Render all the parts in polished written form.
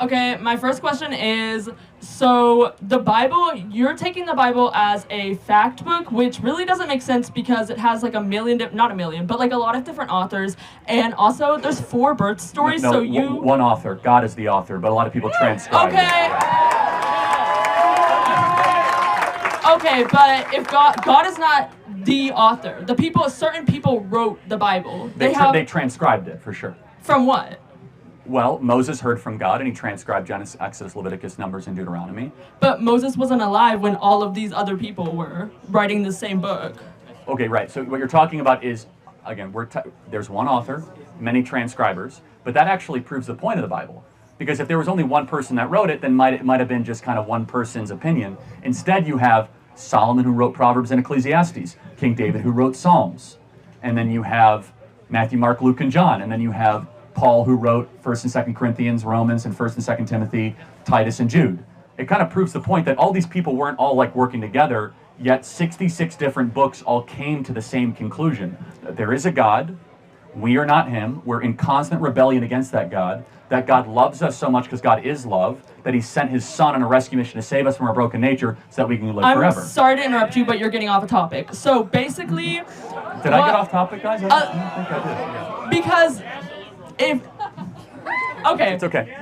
Okay, my first question is, so the Bible, you're taking the Bible as a fact book, which really doesn't make sense because it has like a million, not a million, but like a lot of different authors, and also there's 4 birth stories, No, so you... one author. God is the author, but a lot of people transcribe Okay. it. Okay, but if God is not the author, certain people wrote the Bible. They transcribed it, for sure. From what? Well, Moses heard from God, and he transcribed Genesis, Exodus, Leviticus, Numbers, and Deuteronomy. But Moses wasn't alive when all of these other people were writing the same book. Okay, right. So what you're talking about is, again, there's one author, many transcribers, but that actually proves the point of the Bible. Because if there was only one person that wrote it, then it might have been just kind of one person's opinion. Instead, you have Solomon, who wrote Proverbs and Ecclesiastes, King David, who wrote Psalms, and then you have Matthew, Mark, Luke, and John, and then you have Paul, who wrote 1st and 2nd Corinthians, Romans, and 1st and 2nd Timothy, Titus, and Jude. It kind of proves the point that all these people weren't all like working together, yet 66 different books all came to the same conclusion. That there is a God, we are not him, we're in constant rebellion against that God loves us so much because God is love, that he sent his son on a rescue mission to save us from our broken nature so that we can live forever. I'm sorry to interrupt you, but you're getting off a topic. So basically... Did I get off topic, guys? I don't think I did. Because if... Okay. It's okay.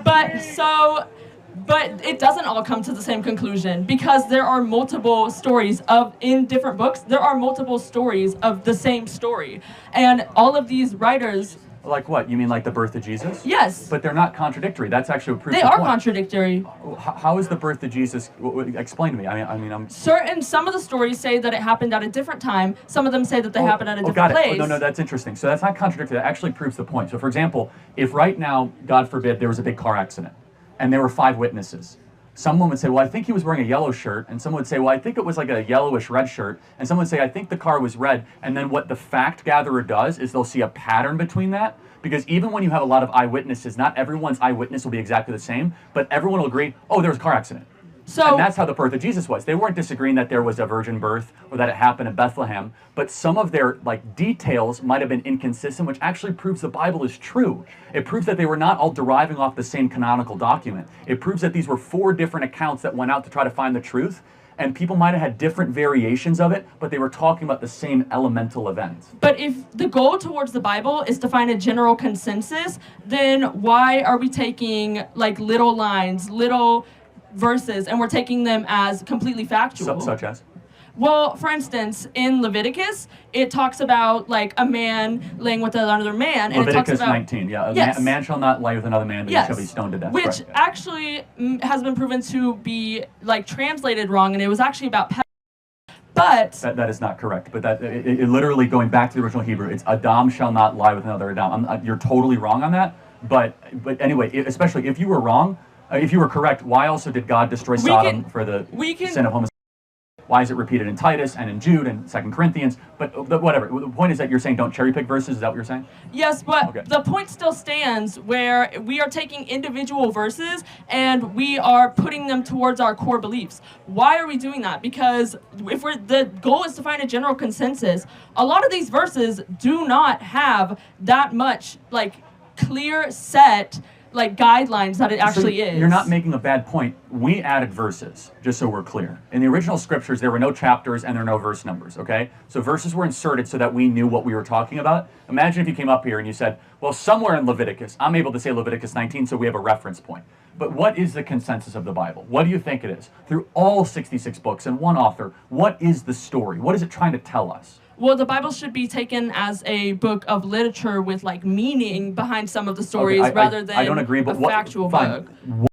But it doesn't all come to the same conclusion because there are multiple stories in different books. There are multiple stories of the same story. And all of these writers... Like what? You mean like the birth of Jesus? Yes. But they're not contradictory. That's actually what proves the point. They are contradictory. How is the birth of Jesus? Explain to me. I'm some of the stories say that it happened at a different time. Some of them say that they happened at a different place. No, that's interesting. So that's not contradictory. That actually proves the point. So for example, if right now, God forbid, there was a big car accident and there were 5 witnesses, someone would say, well, I think he was wearing a yellow shirt, and someone would say, well, I think it was like a yellowish red shirt, and someone would say, I think the car was red, and then what the fact gatherer does is they'll see a pattern between that, because even when you have a lot of eyewitnesses, not everyone's eyewitness will be exactly the same, but everyone will agree, oh, there was a car accident. And that's how the birth of Jesus was. They weren't disagreeing that there was a virgin birth or that it happened in Bethlehem, but some of their details might have been inconsistent, which actually proves the Bible is true. It proves that they were not all deriving off the same canonical document. It proves that these were 4 different accounts that went out to try to find the truth, and people might have had different variations of it, but they were talking about the same elemental event. But if the goal towards the Bible is to find a general consensus, then why are we taking little lines, little verses, and we're taking them as completely factual? Such as? Well, for instance, in Leviticus, it talks about a man laying with another man, and Leviticus it talks about 19, yeah. Yes. A man shall not lie with another man, but he shall be stoned to death. Which actually has been proven to be translated wrong, and it was actually about but that is not correct. But it literally, going back to the original Hebrew, it's Adam shall not lie with another Adam. You're totally wrong on that. But anyway, especially if you were wrong, if you were correct, why also did God destroy Sodom for the sin of homosexuality? Why is it repeated in Titus and in Jude and 2 Corinthians? But whatever. The point is that you're saying don't cherry pick verses. Is that what you're saying? Yes, but the point still stands where we are taking individual verses and we are putting them towards our core beliefs. Why are we doing that? Because if the goal is to find a general consensus, a lot of these verses do not have that much clear set guidelines that it actually is. You're not making a bad point. We added verses, just so we're clear. In the original scriptures, there were no chapters and there were no verse numbers, okay? So verses were inserted so that we knew what we were talking about. Imagine if you came up here and you said, well, somewhere in Leviticus, I'm able to say Leviticus 19, so we have a reference point. But what is the consensus of the Bible? What do you think it is? Through all 66 books and one author, what is the story? What is it trying to tell us? Well, the Bible should be taken as a book of literature with meaning behind some of the stories rather than I don't agree, but a factual book.